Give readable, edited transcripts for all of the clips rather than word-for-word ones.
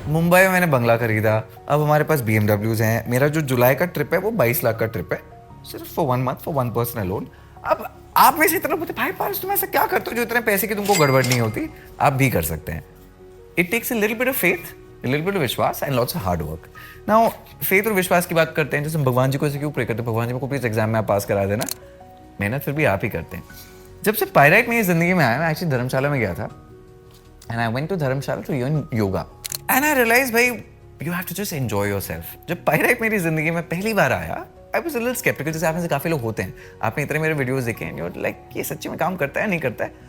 मुंबई में मैंने बंगला खरीदा, अब हमारे पास BMWs हैं। मेरा जो जुलाई का ट्रिप है वो 22 लाख का ट्रिप है, सिर्फ for 1 month, for 1 person alone. अब आप में से इतना बोलते भाई पारस तुम ऐसा क्या करते हो जो इतने पैसे की तुमको गड़बड़ नहीं होती? आप भी कर सकते हैं। It takes a little bit of faith, a little bit of विश्वास and lots of hard work. Now faith और विश्वास की बात करते हैं, जैसे भगवान जी को ऐसे क्यों प्रे करते हैं, भगवान जी को प्लीज एग्जाम में आप पास करा देना, मेहनत फिर भी आप ही करते हैं। जब से पायराइट मेरी जिंदगी में आया, मैं एक्चुअली धर्मशाला में गया था and I went to Dharamshala to learn yoga and I realise भाई you have to just enjoy yourself. जब पायराइट मेरी जिंदगी में पहली बार आया, I was a little sceptical, जैसे आप में से काफी लोग होते हैं, आपने इतने मेरे वीडियोस देखे हैं, यू लाइक ये सच्ची में काम करता है नहीं करता है।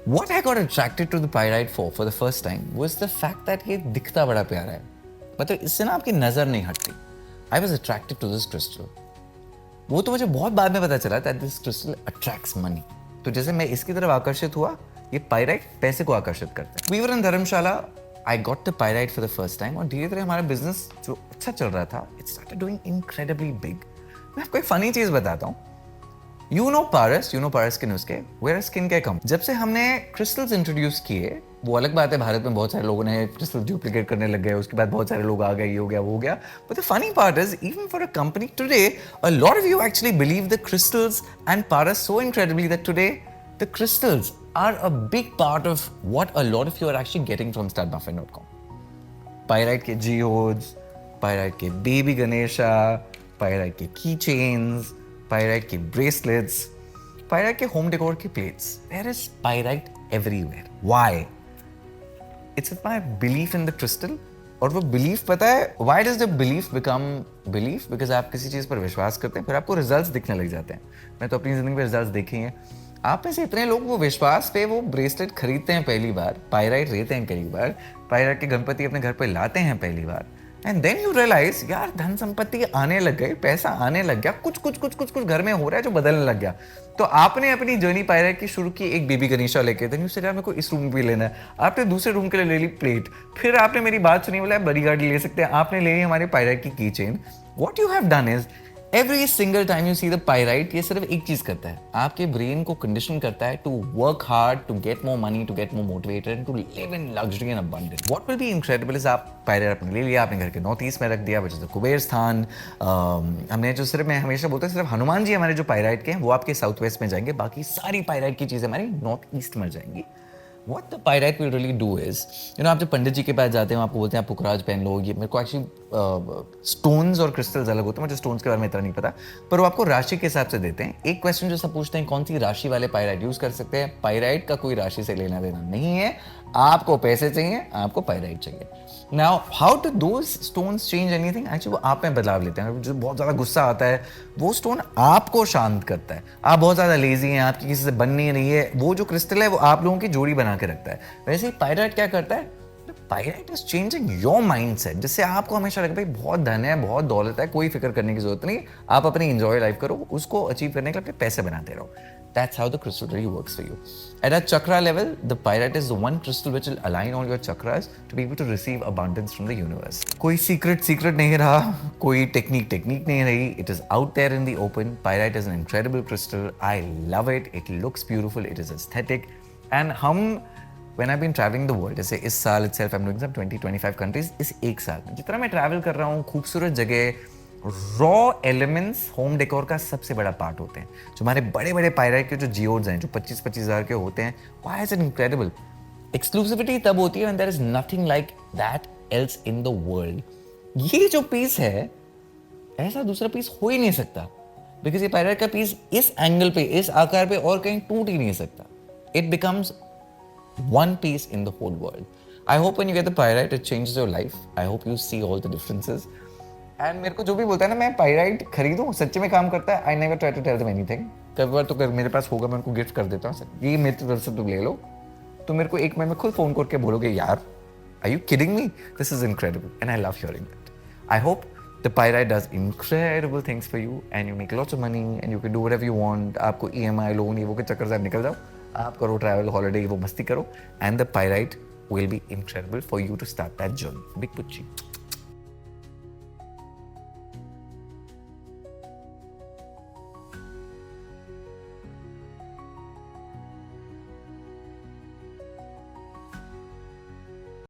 What I got attracted to the pyrite for the first time was the fact that ये दिखता बड़ा प्यारा है, मतलब इससे ना आपकी नजर नहीं हटती। I was attracted to this crystal। वो तो मुझे बहुत बाद में पता चला that this crystal attracts money। तो जैसे मैं इसकी तरफ आकर्षित हुआ, ये पायराइट पैसे को आकर्षित करता है। We were in Dharamshala, I got the pyrite for the first time और धीरे धीरे हमारा बिजनेस जो अच्छा चल रहा था, it started doing incredibly big। मैं आपको एक फनी चीज बताता हूँ। You know Paras के नुस्खे, where skin care come। जब से हमने क्रिस्टल्स इंट्रोड्यूस किए, वो अलग बात है, भारत में बहुत सारे लोगों ने क्रिस्टल डुप्लीकेट करने लग गए, उसके बाद बहुत सारे लोग आ गए, ये हो गया वो हो गया। But the funny part is, even for a company today, a lot of you actually believe the crystals and Paras so incredibly that today the crystals are a big part of what a lot of you are actually getting from startmuffin.com। Pyrite के geodes, pyrite के baby Ganesha, pyrite के की chains, pyrite के bracelets, pyrite के home decor की plates, there is pyrite everywhere. Why? It's my belief in the crystal. और वो belief पता है why does the belief become belief? Because आप किसी चीज पर विश्वास करते हैं, फिर आपको रिजल्ट्स दिखने लग जाते हैं। मैं तो अपनी जिंदगी में रिजल्ट्स देखे हैं। आप में से इतने लोग वो विश्वास पे वो ब्रेसलेट खरीदते हैं पहली बार, पायराइट लेते हैं पहली बार, पायराइट के गणपति अपने घर पे लाते हैं पहली बार, एंड देन यू रियलाइज यार धन संपत्ति आने लग गई, पैसा आने लग गया, कुछ कुछ कुछ कुछ कुछ घर में हो रहा है जो बदलने लग गया। तो आपने अपनी जर्नी पायराइट की शुरू की एक बेबी गणेशा लेके, देन यू सेड यार मेरे को इस रूम भी लेना है, आपने दूसरे रूम के लिए ले ली प्लेट, फिर आपने मेरी बात सुनी, बोला बड़ी गाड़ी ले सकते हैं, आपने ले ली हमारे पायराइट की की chain. What you have done is every single time you see the pyrite, ये सिर्फ एक चीज करता है, आपके ब्रेन को कंडीशन करता है to work hard, to get more money, to get more motivated, to live in luxury and abundance. What will be incredible is आप पायराइट आपने ले लिया, आपने घर के नॉर्थ ईस्ट में रख दिया, विच इज द कुबेर स्थान। हमने जो सिर्फ, मैं हमेशा बोलता हूँ सिर्फ हनुमान जी हमारे जो पायराइट के हैं वो आपके साउथ वेस्ट में जाएंगे, बाकी सारी पायराइट की चीजें हमारी नॉर्थ ईस्ट में जाएंगी। What the pyrite will really do is, you know, आप जब पंडित जी के पास जाते हैं, आपको बोलते हैं आप पुखराज पहन लो, ये मेरे को एक्चुअली स्टोन्स और क्रिस्टल्स अलग होते हैं, मुझे स्टोन्स के बारे में इतना नहीं पता, पर वो आपको राशि के हिसाब से देते हैं। एक क्वेश्चन जो सब पूछते हैं, कौन सी राशि वाले पायराइट यूज कर सकते हैं? पायराइट का कोई राशि से लेना देना नहीं है, आपको पैसे चाहिए, आपको पायराइट चाहिए। Now how do those stones change anything? Actually वो आप में बदलाव लेते हैं। जो बहुत ज़्यादा गुस्सा आता है, वो स्टोन आपको शांत करता है। आप बहुत ज़्यादा लेजी हैं, आपकी किसी से बन नहीं रही है, वो जो क्रिस्टल है वो आप लोगों की जोड़ी बना के रखता है। वैसे ही पायराइट क्या करता है? Pyrite is changing your mindset, जिससे आपको हमेशा लगे भाई बहुत धन है, बहुत दौलत है, कोई फिक्र करने की जरूरत नहीं, आप अपनी एंजॉय लाइफ करो, उसको अचीव करने के लिए अपने पैसे बनाते रहो। That's how the crystal really works for you. At a chakra level, the pyrite is the one crystal which will align all your chakras to be able to receive abundance from the universe. कोई secret नहीं रहा, कोई technique नहीं रही. It is out there in the open. Pyrite is an incredible crystal. I love it. It looks beautiful. It is aesthetic. And when I've been traveling the world, जैसे इस साल itself I'm doing some 20-25 countries, इस एक साल में जितना मैं travel कर रहा हूँ, खूबसूरत जगह, रॉ एलिमेंट्स होम डेकोर का सबसे बड़ा पार्ट होते हैं। जो हमारे बड़े बड़े पायराइट के जो जियोड्स हैं, जो 25-25 हज़ार के होते हैं, why is it incredible? Exclusivity तब होती है when there is nothing like that else in the world. ये जो पीस है, ऐसा दूसरा पीस हो ही नहीं सकता, बिकॉज ये पायराइट का पीस इस एंगल पे, इस आकार पे और कहीं टूट ही नहीं सकता। It becomes one piece in the whole world. I hope when you get the pyrite, it changes your life. I hope you see all the differences. And मेरे को जो भी बोलता है ना मैं पायराइट खरीदूं, सच्चे में काम करता है, I never try to tell them anything. कभी बार तो मेरे पास होगा, मैं उनको गिफ्ट कर देता हूँ, ये मेरी तरफ से तुम ले लो, तो मेरे को एक महीने में खुद फोन करके बोलोगे यार are you kidding me? This is incredible and I love hearing that. I hope the pyrite does incredible things for you and you make lots of money and you can do whatever you want. आपको EMI loan ये वो के चक्कर से आप निकल जाओ, आप करो ट्रैवल हॉलिडे वो मस्ती करो, and the pyrite will be incredible for you to start that journey. Big pucci.